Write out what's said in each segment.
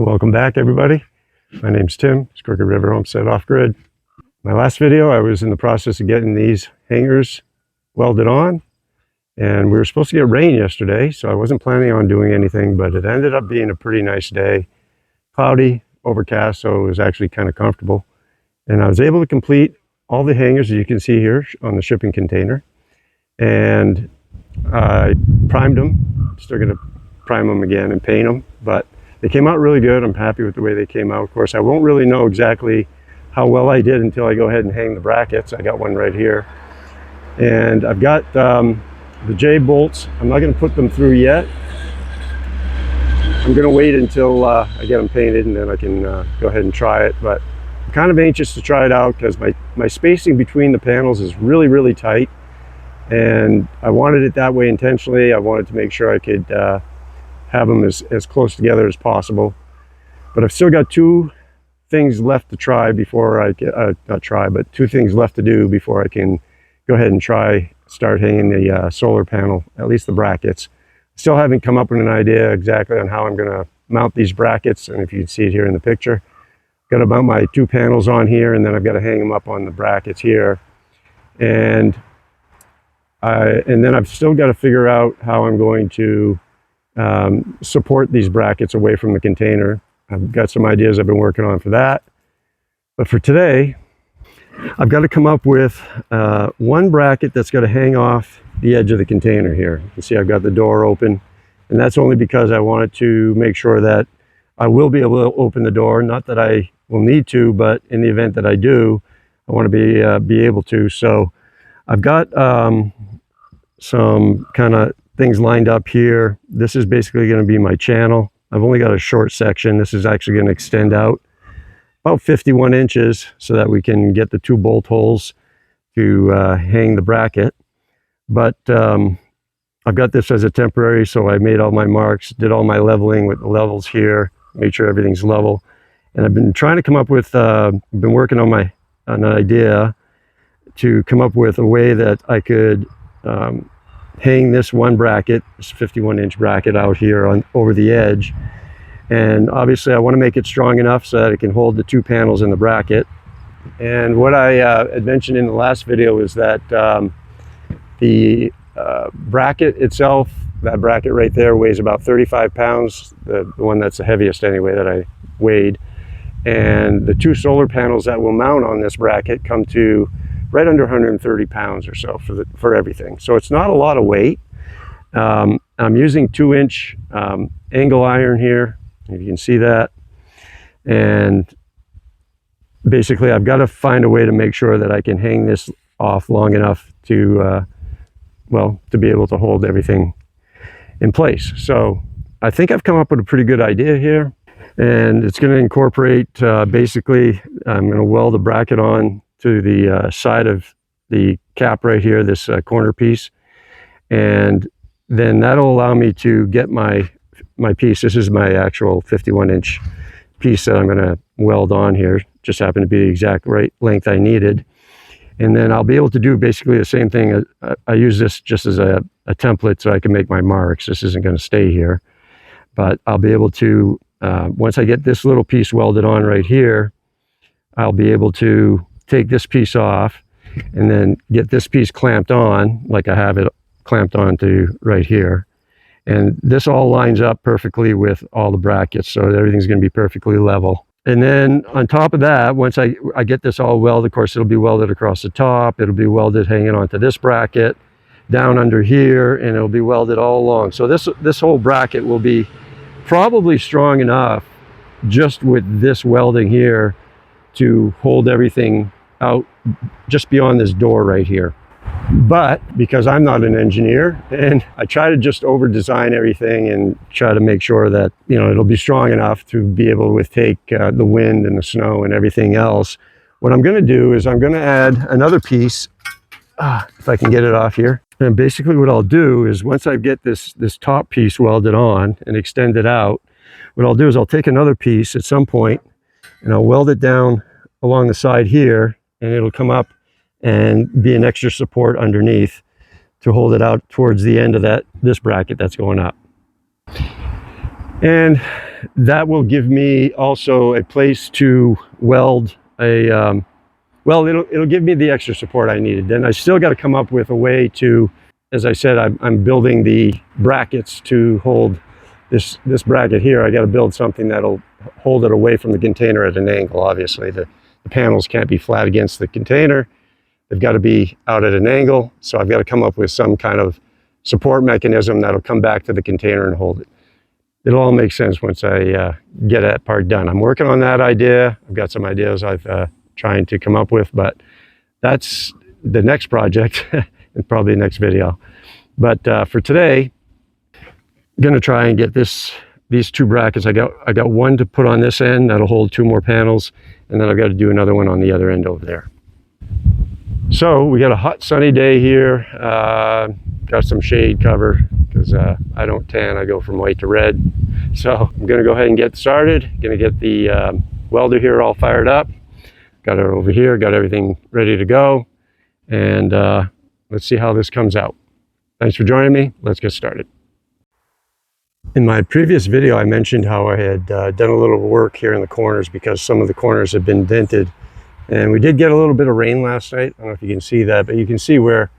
Welcome back, everybody. My name's Tim. It's Crooked River Homestead Off-Grid. My last video, I was in the process of getting these hangers welded on, and we were supposed to get rain yesterday, so I wasn't planning on doing anything, but it ended up being a pretty nice day. Cloudy, overcast, so it was actually kind of comfortable. And I was able to complete all the hangers, as you can see here, on the shipping container. And I primed them. Still going to prime them again and paint them, but they came out really good. I'm happy with the way they came out. Of course, I won't really know exactly how well I did until I go ahead and hang the brackets. I got one right here. And I've got the J bolts. I'm not going to put them through yet. I'm going to wait until I get them painted, and then I can go ahead and try it. But I'm kind of anxious to try it out because my spacing between the panels is really, really tight. And I wanted it that way intentionally. I wanted to make sure I could have them as close together as possible. But I've still got two things left to try before I get, two things left to do before I can go ahead and start hanging the solar panel, at least the brackets. Still haven't come up with an idea exactly on how I'm going to mount these brackets. And if you can see it here in the picture, got to mount my two panels on here, and then I've got to hang them up on the brackets here. And then I've still got to figure out how I'm going to support these brackets away from the container. I've got some ideas I've been working on for that. But for today, I've got to come up with one bracket that's going to hang off the edge of the container here. You can see I've got the door open, and that's only because I wanted to make sure that I will be able to open the door. Not that I will need to, but in the event that I do, I want to be able to. So I've got some kind of things lined up here. This is basically going to be my channel. I've only got a short section. This is actually going to extend out about 51 inches so that we can get the two bolt holes to hang the bracket. But I've got this as a temporary, so I made all my marks, did all my leveling with the levels here, made sure everything's level. And I've been trying to come up with, been working on an idea to come up with a way that I could hang this one bracket, this 51-inch bracket out here over the edge. And obviously I want to make it strong enough so that it can hold the two panels in the bracket. And what I had mentioned in the last video is that the bracket itself, that bracket right there, weighs about 35 pounds, the one that's the heaviest anyway that I weighed. And the two solar panels that will mount on this bracket come to right under 130 pounds or so for everything. So it's not a lot of weight. I'm using 2-inch angle iron here, if you can see that. And basically I've got to find a way to make sure that I can hang this off long enough to, to be able to hold everything in place. So I think I've come up with a pretty good idea here. And it's going to incorporate, basically, I'm going to weld a bracket on to the side of the cap right here, this corner piece. And then that'll allow me to get my piece. This is my actual 51-inch piece that I'm going to weld on here. Just happened to be the exact right length I needed. And then I'll be able to do basically the same thing. I use this just as a template so I can make my marks. This isn't going to stay here. But I'll be able to, once I get this little piece welded on right here, I'll be able to take this piece off and then get this piece clamped on like I have it clamped onto right here. And this all lines up perfectly with all the brackets, so everything's going to be perfectly level. And then on top of that, once I get this all welded, of course it'll be welded across the top, it'll be welded hanging onto this bracket, down under here, and it'll be welded all along. So this whole bracket will be probably strong enough just with this welding here to hold everything out just beyond this door right here. But because I'm not an engineer, and I try to just over design everything and try to make sure that, it'll be strong enough to be able to withtake the wind and the snow and everything else, what I'm going to do is I'm going to add another piece, if I can get it off here. And basically what I'll do is once I get this top piece welded on and extend it out, what I'll do is I'll take another piece at some point and I'll weld it down along the side here, and it'll come up and be an extra support underneath to hold it out towards the end of this bracket that's going up. And that will give me also a place to weld a, well, it'll give me the extra support I needed. Then I still got to come up with a way to, as I said, I'm building the brackets to hold this bracket here. I got to build something that'll hold it away from the container at an angle. Obviously, the panels can't be flat against the container. They've got to be out at an angle. So I've got to come up with some kind of support mechanism that'll come back to the container and hold it. It'll all make sense once I get that part done. I'm working on that idea. I've got some ideas I've trying to come up with, but that's the next project and probably the next video. But for today, I'm gonna try and get these two brackets. I got one to put on this end that'll hold two more panels, and then I've got to do another one on the other end over there. So we got a hot sunny day here. Got some shade cover because I don't tan, I go from white to red. So I'm gonna go ahead and get started. Gonna get the welder here all fired up. Got it over here, got everything ready to go. And let's see how this comes out. Thanks for joining me. Let's get started. In my previous video, I mentioned how I had done a little work here in the corners because some of the corners have been dented. And we did get a little bit of rain last night. I don't know if you can see that, but you can see where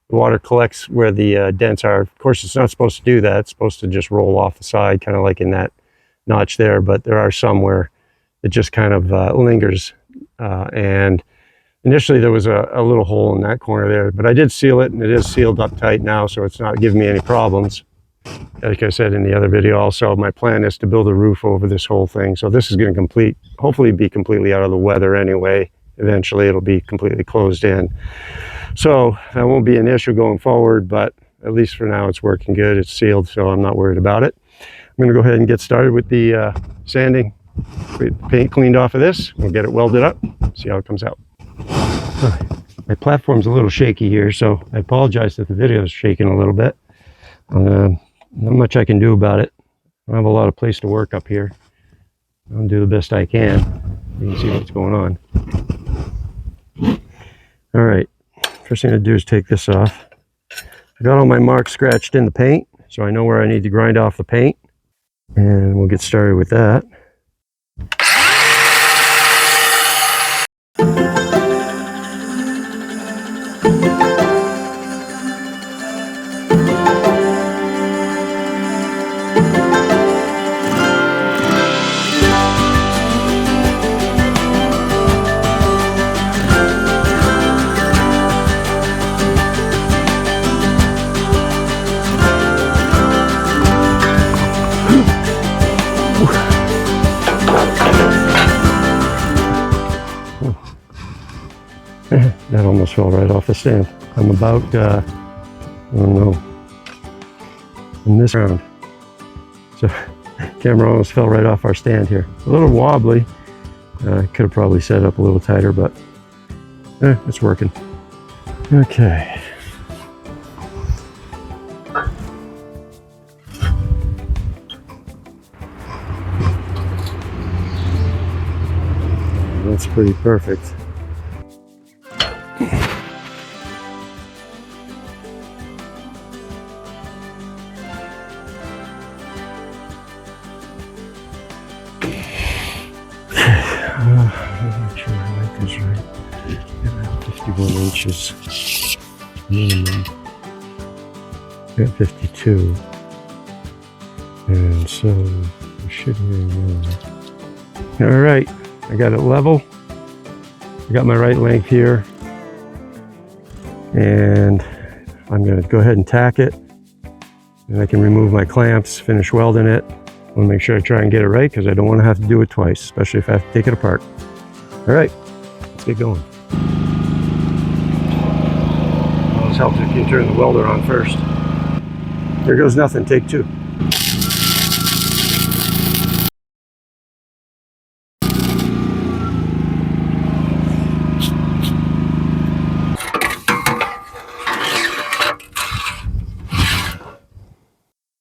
the water collects where the dents are. Of course, it's not supposed to do that. It's supposed to just roll off the side, kind of like in that notch there. But there are some where it just kind of lingers. And initially there was a little hole in that corner there, but I did seal it, and it is sealed up tight now, so it's not giving me any problems. Like I said in the other video also, my plan is to build a roof over this whole thing. So this is going to hopefully be completely out of the weather anyway. Eventually it'll be completely closed in. So that won't be an issue going forward, but at least for now it's working good. It's sealed, so I'm not worried about it. I'm going to go ahead and get started with the sanding. Get paint cleaned off of this. We'll get it welded up, see how it comes out. My platform's a little shaky here, so I apologize if the video is shaking a little bit. Not much I can do about it. I don't have a lot of place to work up here. I'll do the best I can. You can see what's going on. All right, first thing to do is take this off. I got all my marks scratched in the paint, so I know where I need to grind off the paint. And we'll get started with that. That almost fell right off the stand. I'm about, I don't know, in this round. So camera almost fell right off our stand here. A little wobbly. Could have probably set it up a little tighter, but it's working. Okay. That's pretty perfect. Make sure my length is right. About 51 inches minimum. Got 52. And so we should be all right. I got it level. I got my right length here. And I'm going to go ahead and tack it. And I can remove my clamps, finish welding it. I want to make sure I try and get it right because I don't want to have to do it twice, especially if I have to take it apart. All right, let's get going. Always helps if you turn the welder on first. There goes nothing, take two.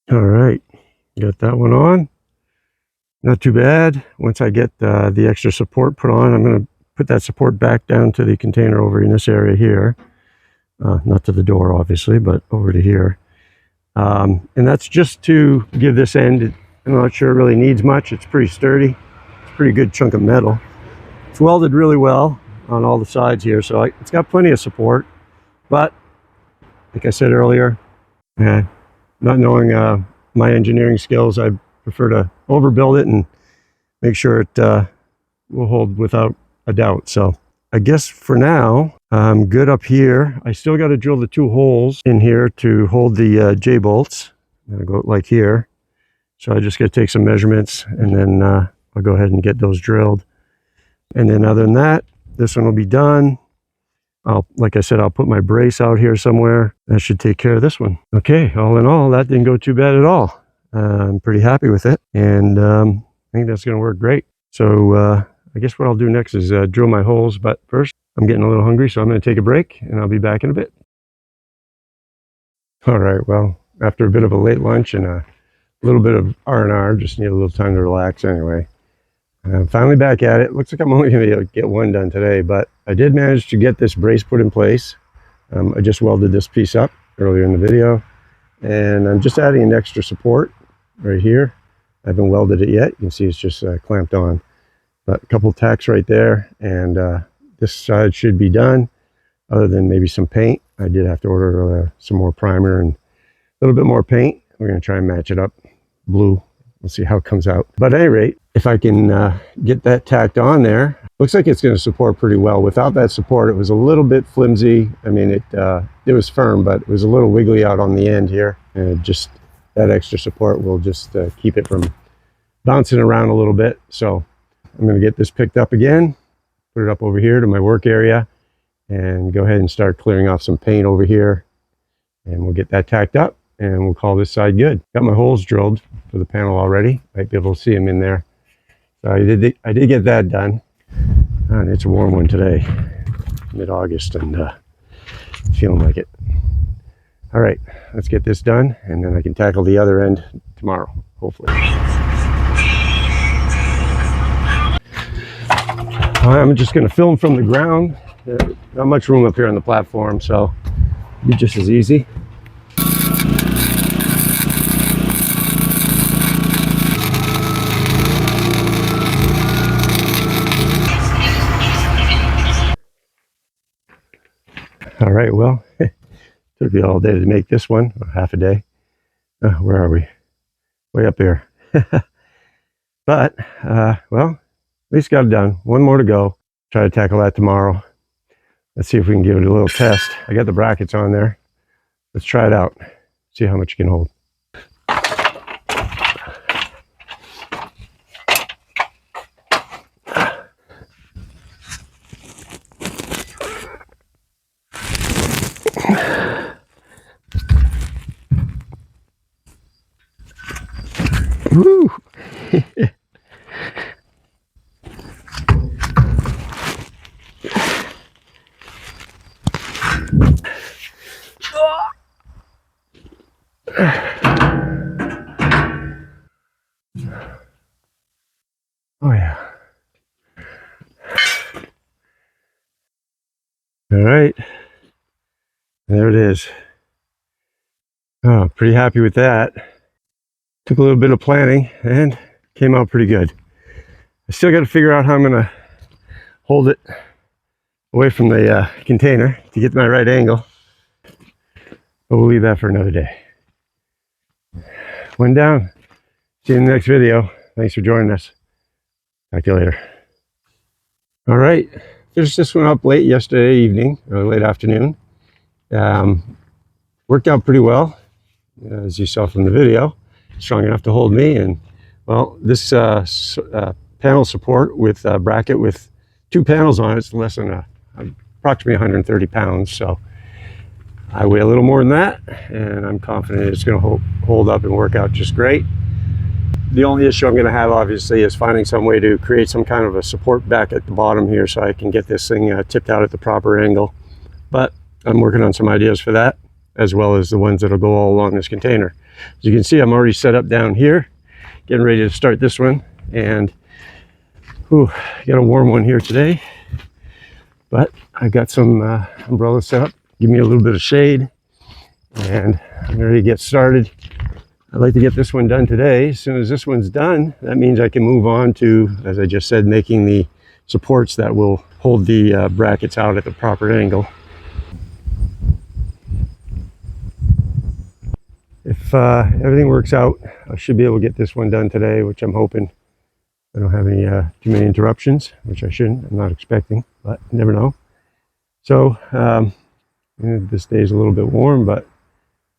All right, got that one on. Not too bad. Once I get the extra support put on, I'm going to put that support back down to the container over in this area here. Not to the door, obviously, but over to here. And that's just to give this end I'm not sure it really needs much. It's pretty sturdy. It's a pretty good chunk of metal. It's welded really well on all the sides here, so it's got plenty of support. But like I said earlier, not knowing my engineering skills, I prefer to overbuild it and make sure it will hold without a doubt. So I guess for now, I'm good up here. I still got to drill the 2 holes in here to hold the J-bolts. I'm going to go like here. So I just got to take some measurements, and then I'll go ahead and get those drilled. And then other than that, this one will be done. Like I said, I'll put my brace out here somewhere. That should take care of this one. Okay, all in all, that didn't go too bad at all. I'm pretty happy with it, and I think that's going to work great. So I guess what I'll do next is drill my holes, but first I'm getting a little hungry, so I'm going to take a break, and I'll be back in a bit. All right, well, after a bit of a late lunch and a little bit of R&R, just need a little time to relax anyway. I'm finally back at it. Looks like I'm only going to be able to get one done today, but I did manage to get this brace put in place. I just welded this piece up earlier in the video, and I'm just adding an extra support right here. I haven't welded it yet. You can see it's just clamped on. But a couple tacks right there, and this side should be done, other than maybe some paint. I did have to order some more primer and a little bit more paint. We're going to try and match it up blue. We'll see how it comes out. But at any rate, if I can get that tacked on there, looks like it's going to support pretty well. Without that support, it was a little bit flimsy. I mean, it was firm, but it was a little wiggly out on the end here. And just that extra support will just keep it from bouncing around a little bit. So I'm going to get this picked up again, put it up over here to my work area, and go ahead and start clearing off some paint over here. And we'll get that tacked up, and we'll call this side good. Got my holes drilled for the panel already. Might be able to see them in there. So I did get that done. And it's a warm one today, mid-August, and feeling like it. All right, let's get this done, and then I can tackle the other end tomorrow, hopefully. I'm just going to film from the ground. There's not much room up here on the platform, so it'll be just as easy. All right, well, took me all day to make this one, or half a day. Where are we? Way up here. But, well, at least got it done. One more to go. Try to tackle that tomorrow. Let's see if we can give it a little test. I got the brackets on there. Let's try it out. See how much you can hold. Woo! Oh yeah. All right. There it is. Oh, pretty happy with that. Took a little bit of planning and came out pretty good. I still got to figure out how I'm going to hold it away from the container to get my right angle. But we'll leave that for another day. One down. See you in the next video. Thanks for joining us. Talk to you later. All right. Finished this one up late yesterday evening, or late afternoon. Worked out pretty well, as you saw from the video. Strong enough to hold me, and well, this panel support with a bracket with 2 panels on it's less than approximately 130 pounds. So I weigh a little more than that, and I'm confident it's going to hold up and work out just great. The only issue I'm going to have, obviously, is finding some way to create some kind of a support back at the bottom here so I can get this thing tipped out at the proper angle. But I'm working on some ideas for that, as well as the ones that'll go all along this container. As you can see, I'm already set up down here, getting ready to start this one. And got a warm one here today, but I got some umbrellas set up, give me a little bit of shade, and I'm ready to get started. I'd like to get this one done today. As soon as this one's done, that means I can move on to, as I just said, making the supports that will hold the brackets out at the proper angle. If everything works out, I should be able to get this one done today, which I'm hoping. I don't have any too many interruptions, which I shouldn't. I'm not expecting, but you never know. So this day is a little bit warm, but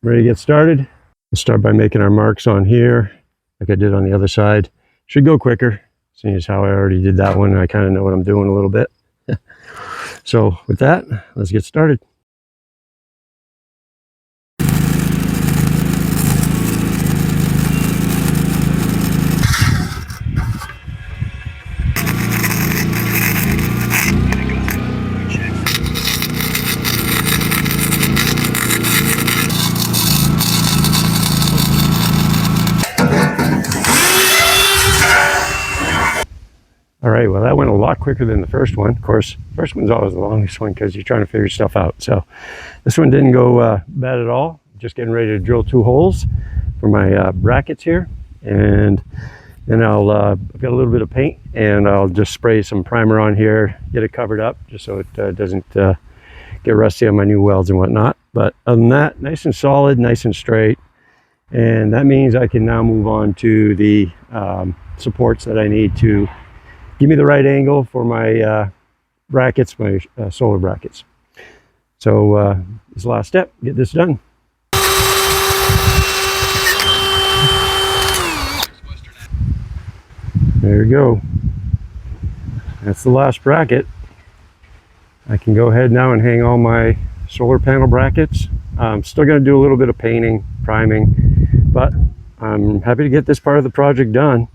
I'm ready to get started. We'll start by making our marks on here, like I did on the other side. Should go quicker, seeing as how I already did that one. I kind of know what I'm doing a little bit. So with that, let's get started. All right, well, that went a lot quicker than the first one. Of course, first one's always the longest one because you're trying to figure stuff out. So this one didn't go bad at all. Just getting ready to drill 2 holes for my brackets here. And then I've got a little bit of paint, and I'll just spray some primer on here, get it covered up just so it doesn't get rusty on my new welds and whatnot. But other than that, nice and solid, nice and straight. And that means I can now move on to the supports that I need to give me the right angle for my brackets, my solar brackets. So this is the last step, get this done. There you go. That's the last bracket. I can go ahead now and hang all my solar panel brackets. I'm still going to do a little bit of painting, priming, but I'm happy to get this part of the project done.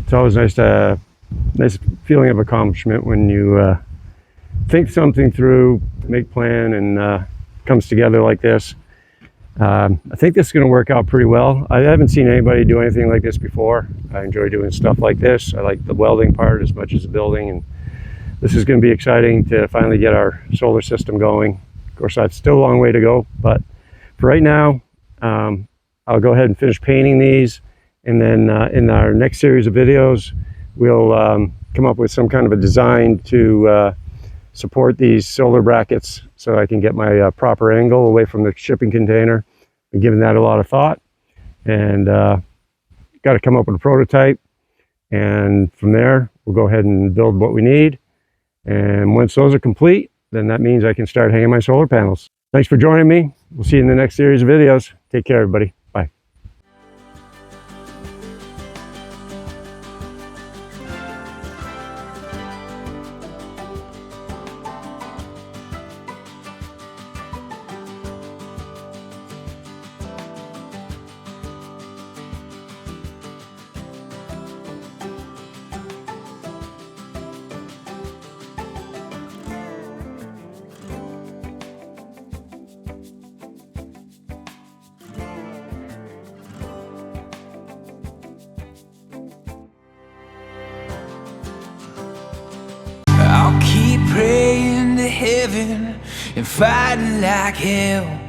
It's always nice feeling of accomplishment when you think something through, make plan, and comes together like this. I think this is going to work out pretty well. I haven't seen anybody do anything like this before. I enjoy doing stuff like this. I like the welding part as much as the building, and this is going to be exciting to finally get our solar system going. Of course, that's still a long way to go, but for right now, I'll go ahead and finish painting these. And then in our next series of videos, we'll come up with some kind of a design to support these solar brackets so I can get my proper angle away from the shipping container. I'm giving that a lot of thought, and got to come up with a prototype. And from there, we'll go ahead and build what we need. And once those are complete, then that means I can start hanging my solar panels. Thanks for joining me. We'll see you in the next series of videos. Take care, everybody. Bye. I'll keep praying to heaven and fighting like hell.